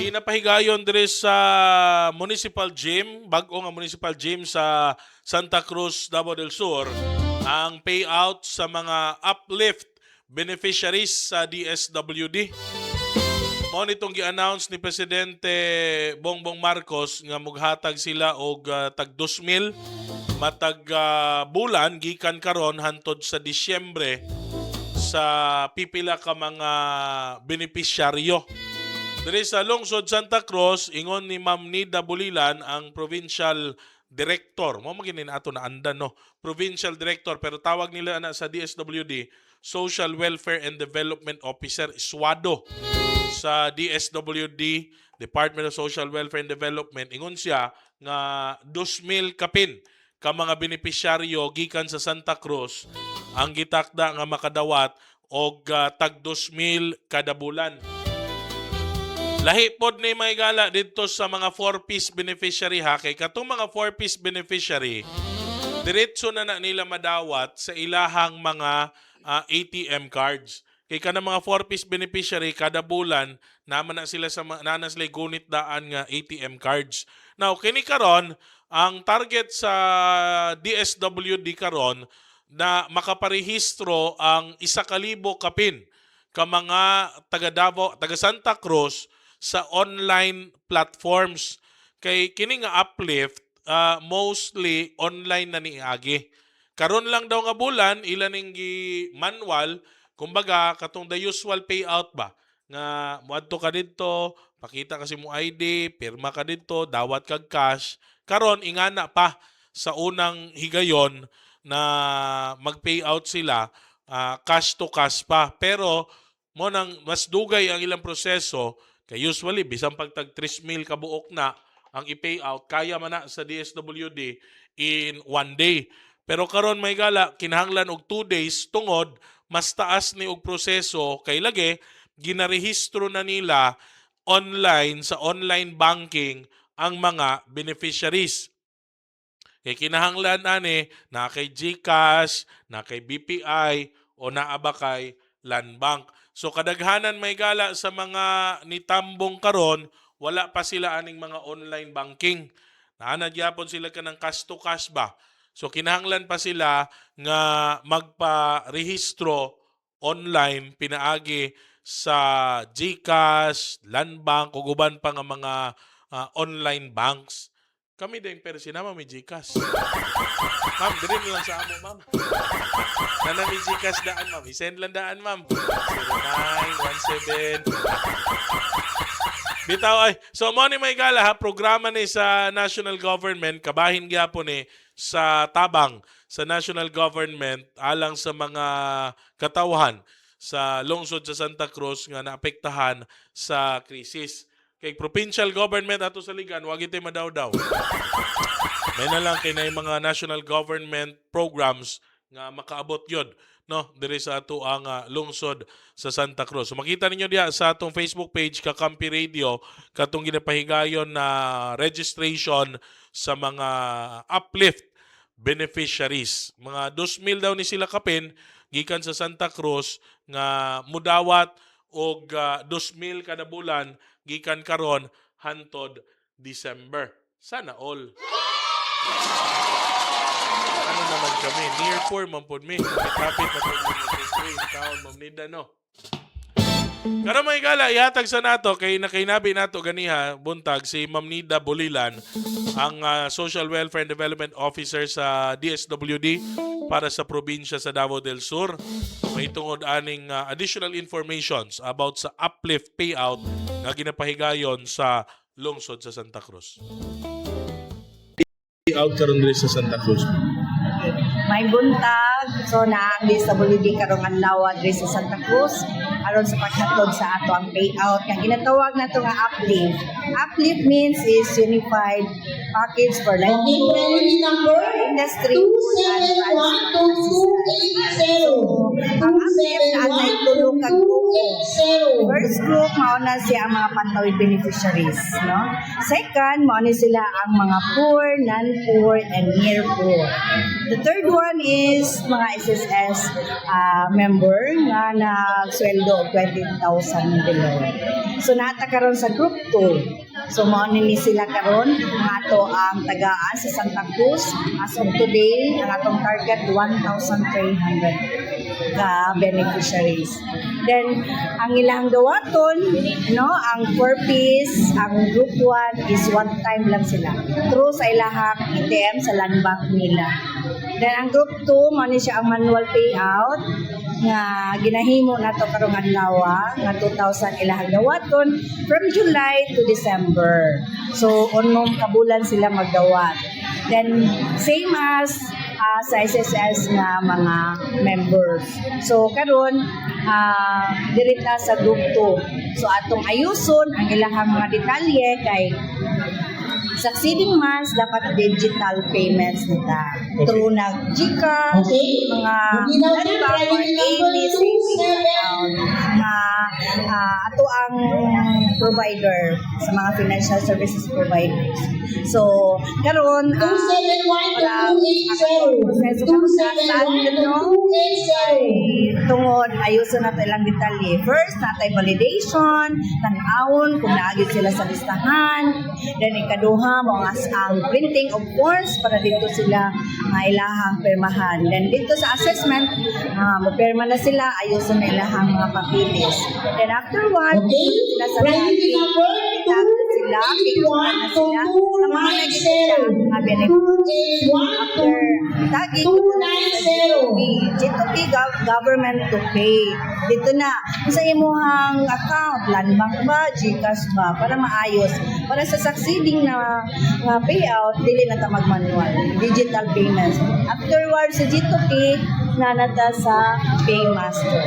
ginapahigayon diri sa Municipal Gym, bag-o nga Municipal Gym sa Santa Cruz, Davao del Sur, ang payout sa mga uplift beneficiaries sa DSWD. Mao nitong gi-announce ni Presidente Bongbong Marcos nga moghatag sila og tag 2,000 matag bulan gikan karon hantod sa Disyembre sa pipila ka mga benepisyaryo. Diri sa lungsod Santa Cruz, ingon ni Ma'am Nida Bulilan, ang provincial director. Mo maginin ato na andan no. Provincial director pero tawag nila na sa DSWD, Social Welfare and Development Officer, SWADO. Sa DSWD, Department of Social Welfare and Development, ingon siya nga 2,000 kapin ka mga benepisyaryo gikan sa Santa Cruz ang gitakda nga makadawat og tag 2,000 kada bulan. Lahi pod ni may gala dito sa mga 4-piece beneficiary ha. Kay katong mga 4-piece beneficiary, diretso na nila madawat sa ilahang mga ATM cards. Kay kanang mga 4-piece beneficiary kada bulan naman na sila sa nanas lay gunit daan nga ATM cards. Now kini karon ang target sa DSWD karon na makaparehistro ang 1,000 kapin ka mga taga Davao, taga Santa Cruz sa online platforms. Kay kini nga uplift mostly online na niagi. Karon lang daw nga bulan ilan ning manual, kumbaga katong the usual payout ba nga moadto ka didto, pakita kasi mo ID, pirma ka didto, dawat kag cash. Karon ingana pa sa unang higayon na mag-payout sila cash to cash pa. Pero mo nang mas dugay ang ilang proseso. Kaya usually, bisang pagtag 3,000 kabuok na ang i-payout, kaya man na sa DSWD in 1 day. Pero karon may gala, kinahanglan og 2 days tungod, mas taas ni og proseso, kay lagi, ginarehistro na nila online sa online banking ang mga beneficiaries. Kay kinahanglan ani na kay GCash, na kay BPI, o naaba kay Land Bank. So kadaghanan may gala sa mga nitambong karon, wala pa sila aning mga online banking. Naanagyapon sila kanang cash to cash ba. So kinahanglan pa sila nga magpa-rehistro online pinaagi sa GCash, Land Bank ug uban pa nga mga online banks. Kami din pero sinama may GCash. Ma'am, diri lang sa amo, ma'am. Nana may GCash daan, ma'am. I-send lang daan, ma'am. 0917. Bitaw ay. So mo ni may gala ha, programa ni sa national government, kabahin gyapon ni sa tabang sa national government alang sa mga katawhan sa lungsod sa Santa Cruz nga naapektahan sa krisis. Kay provincial government ato sa ligan, wag ito'y madaw-daw. May na lang kay na yung mga national government programs nga makaabot yun, no? Diri sa ato ang lungsod sa Santa Cruz. So makita ninyo diya sa atong Facebook page, Kakampi Radio, katong ginapahigayon na registration sa mga uplift beneficiaries. Mga 2,000 daw ni sila kapin, gikan sa Santa Cruz, nga mudawat og 2,000 kada bulan, gikan karon hantod December. Sana all. Ano naman kami? Near poor man po mi. Kapit na po yung taon, Ma'am Nida, no? Karon may gala, ihatag sa nato, kay nakainabi nato ganiha, buntag, si Ma'am Nida Bulilan, ang Social Welfare and Development Officer sa DSWD para sa probinsya sa Davao del Sur. May tungod aning additional informations about sa uplift payout nga ginapahigayon sa lungsod sa Santa Cruz. Payout karon diri sa Santa Cruz. May buntag, so na ang DSWD karong adlaw diri sa Santa Cruz aron sa paghatod sa ato ang payout nga ginatawag nato nga uplift. Uplift means is unified package for industry. So, ang uplift na ay tulong kag grupo First group, mauna siya ang mga pantawid beneficiaries, no? Second, mauna sila ang mga poor, non-poor, and near poor. The third one is mga SSS member nga nagsweldo og 20,000 below. So nata karon sa group 2. So mauna ni sila karon nga ato ang tagaan sa Santa Cruz. As of today, ang atong target 1,300 ka beneficiaries. Then, ang ilang dawaton, no, ang purpose, ang group 1 is one time lang sila. Through sa ilahang ATM sa land bank nila. Then, ang group 2, man siya ang manual payout nga ginahimo na to karong adlaw nga 2,000 ilahang dawaton from July to December. So, unom kabulan sila magdawat. Then, same as sa SSS nga mga members. So, karon dirita sa group 2. So, atong ayuson ang ilahang mga detalye kay succeeding months dapat digital payments nita. Through nag GCash, mga landbank or any savings account na ato ang provider sa mga financial services providers. So, karon para proseso tungod ayuson nato ilang detalye. First, natay validation, tan-awon kung naagid sila sa listahan. Then ikaduha, mga ang printing of forms para dito sila ilahang pirmahan. Then dito sa assessment, mapirma na sila, ayuson na ilahang mga papilis. Then afterward, sila sa banking, itago sila, pikuhan na sila, sa mga nag-isip mga benefits. After tagging, G2P government to pay. Dito na, sa imuhang account, land bank ba, GCash ba, para maayos. Para sa succeeding na payout, dili na ta mag-manual. Digital payments. Afterwards, sa G2P, nanata sa Paymaster.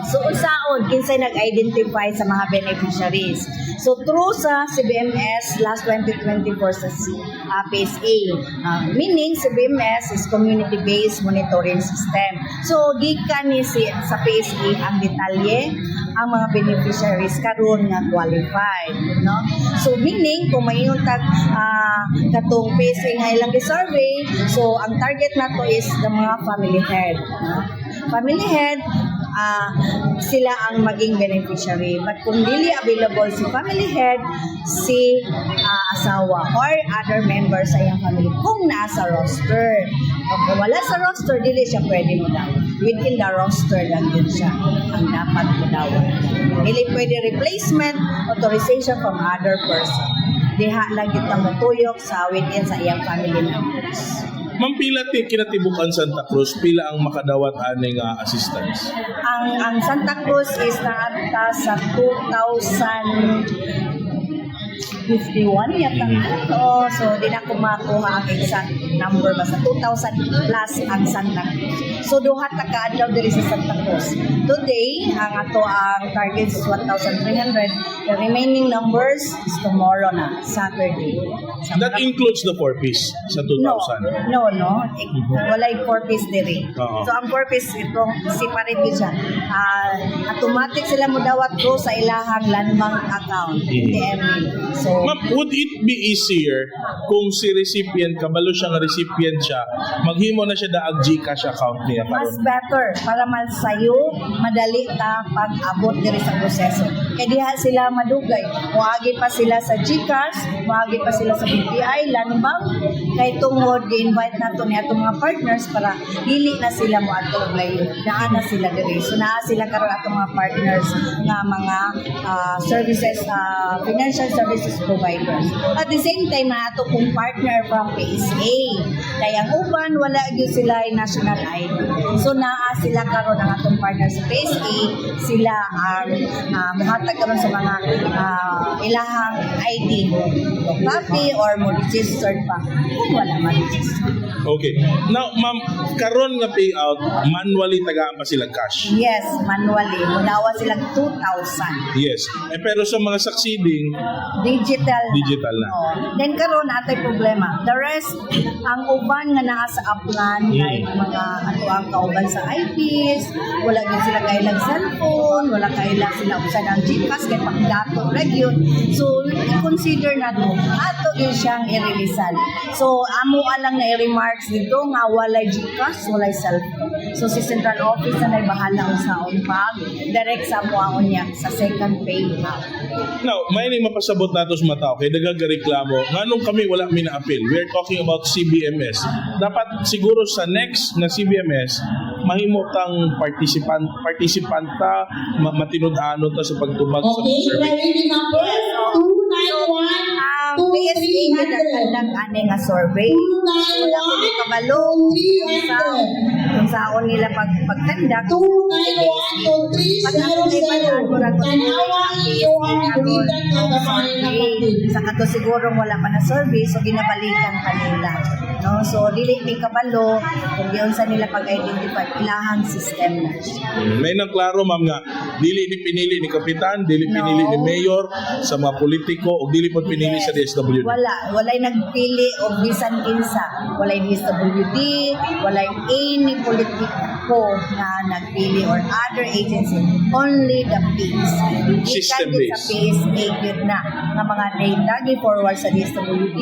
So, unsaon, kinsay nag-identify sa mga beneficiaries. So, through sa CBMS last 2024 sa PSA, meaning CBMS is Community-Based Monitoring System. So, gikan ni sa PSA ang detalye ang mga beneficiaries karon nga qualified, no? So meaning kung mayroon katong PSA nga ilang survey, so ang target nato is the mga family head, no? Family head, sila ang maging beneficiary. But kung dili available si family head, si asawa or other members sa iyang family kung nasa roster. Kung wala sa roster, dili siya pwede mo daw. Within the roster lang din siya ang dapat mo daw. Dili pwede replacement, authorization from other person. Diha lang kita matuyok sa within sa iyang family members. Ma'am, pila kinatibukan Santa Cruz, pila ang makadawat aning assistance? Ang Santa Cruz is naata sa 2,051 yata. So di na ko makuha ang exact number, basta 2,000 plus ang Santa Cruz. So duha ta kaadlaw diri sa Santa Cruz. Today, ang ato ang target is 1,300. The remaining numbers is tomorrow na, Saturday. That includes the 4-piece sa 2,000? No. Walay 4-piece diri. So ang 4-piece itong separate yun siya. Automatic sila mo dawat ko sa ilahang land bank account. ATM. So Ma'am, would it be easier kung si recipient, kabalo siya nga recipient siya, maghimo na siya daag GCash account niya? mas better para man sayo madali ta pag-abot diri sa proseso. Kaya diha sila madugay. Muagi pa sila sa GCash, muagi pa sila sa BPI, land bank. Kay tungod gi-invite nato ni atong mga partners para dili na sila mo atong layo. Daan na sila diri. So naa sila karon atong mga partners nga mga services, financial services providers. At the same time na ato kong partner from PSA. Kaya ang uban wala gyud sila ay national ID. So naa sila karon ang atong partner sa PSA, sila ang maghatag karon sa mga ilahang ID mo copy or mo registered pa kung wala man registered. Okay. Now, ma'am, karon nga payout, manually tagaan pa sila cash. Yes, manually. Munawa silang 2,000. Yes. Pero sa mga succeeding, Digital na. na. Oh. Then karon atay problema. The rest, ang uban nga naa sa upland, like mga ato ang kauban sa IPs, wala din sila kailang cellphone, wala kailang sila usan ang GCash kay pagdato region. So, i-consider na to. Ato din siyang i-releasean. So, amo alang na i-remarks dito nga walay GCash, walay cellphone. So, si Central Office na bahala sa pag direct sa muaon niya sa second pay out. Now, may nang mapasabot nato sa mga tao kay nagareklamo nganong kami wala mi na-appeal. We are talking about CBMS. Dapat siguro sa next na CBMS mahimo tang participant ta matinud-ano ta sa pagtubag sa Okay, survey. ready number 291. Ang PSA nga nagkandak ani nga survey. Wala ko ni kabalo kung saan nila pagkandak. Sa kato siguro wala pa na survey so ginabalikan pa nila. No? So dili ni kabalo kung diyon sa nila pag-identify ilahang system na. May nang klaro ma'am nga dili ni pinili ni kapitan, dili pinili ni mayor sa mga politiko o dili pod pinili sa DSWD. Walay nagpili o bisan kinsa. Walay DSWD, walay any politiko na nagpili or other agency. Only the PSA. System-based. Sa PSA yun na. Nga mga data gi-forward sa DSWD,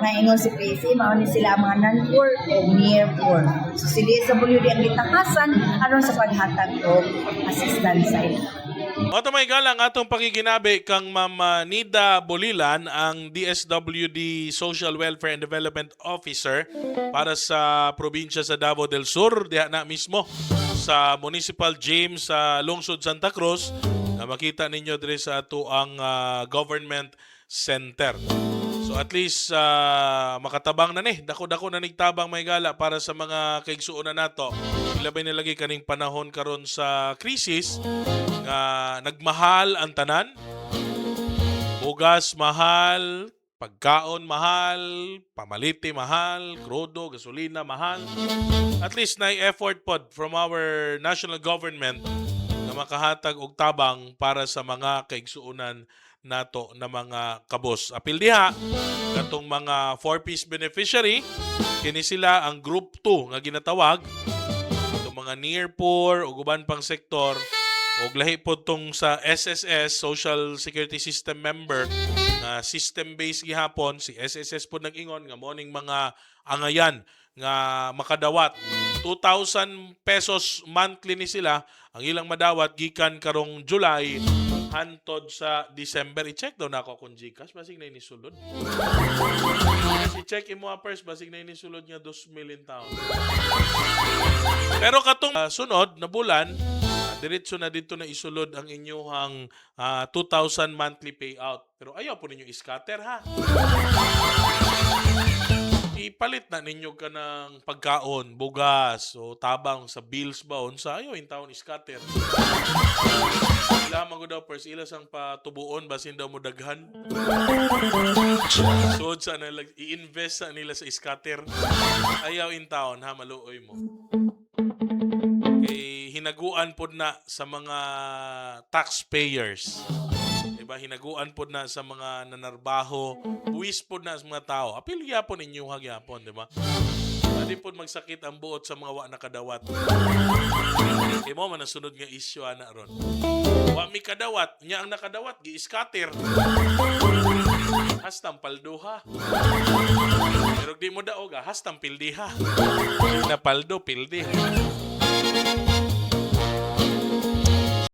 nga ingon si PSA, mauni sila ang mga non-poor o near-poor. So si DSWD ang itakasan aron sa paghatag o assistance sa ila. Oto may galang atong pakikinabi kang Ma'am Nida Bolilan, ang DSWD Social Welfare and Development Officer para sa probinsya sa Davao del Sur, diha na mismo sa Municipal Gym sa Lungsod Santa Cruz, na makita ninyo dire sa ato ang government center. So at least makatabang na ni, dako-dako na nigtabang may gala para sa mga kaigsuon na nato. Ilabay nilagi kaning panahon karon sa krisis nga nagmahal ang tanan. Bugas mahal, pagkaon mahal, pamaliti mahal, krudo, gasolina mahal. At least na effort pod from our national government na makahatag og tabang para sa mga kaigsuonan nato na mga kabos. Apil diha katong mga 4-piece beneficiary, kini sila ang group 2 nga ginatawag, itong mga near poor ug uban pang sektor ug lahi pod tong sa SSS, Social Security System member, na system-based gihapon. Si SSS pod nag-ingon nga morning mga angayan nga makadawat 2,000 pesos monthly ni sila ang ilang madawat gikan karong July hantod sa December. I-check daw na ako kung Gcash basig na inisulod. I-check imo first basig na inisulod nga 2,000,000 taon. Pero katong sunod na bulan, diretso na dito na isulod ang inyong 2,000 monthly payout. Pero ayaw po ninyo i-scatter ha. Ipalit na ninyo ka ng pagkaon, bugas, o tabang sa bills ba, unsa ayaw in taon i-scatter. Ila man daw first, ila sang patubuon, basin daw mo daghan. So, sa nila, i-invest sa nila sa scatter. Ayaw in taon, ha, maluoy mo. Okay, hinaguan po na sa mga taxpayers. Diba, hinaguan po na sa mga nanarbaho, buwis po na sa mga tao. Apil gyapon inyo hagyapon, diba? Hindi po magsakit ang buot sa mga wa nakadawat. Kaya mo, manasunod nga issue na ron. Wa mi kadawat, niya ang nakadawat, gi-scatter. Hastang palduha. Pero di mo daog, hastang pildiha. Na paldo, pildi.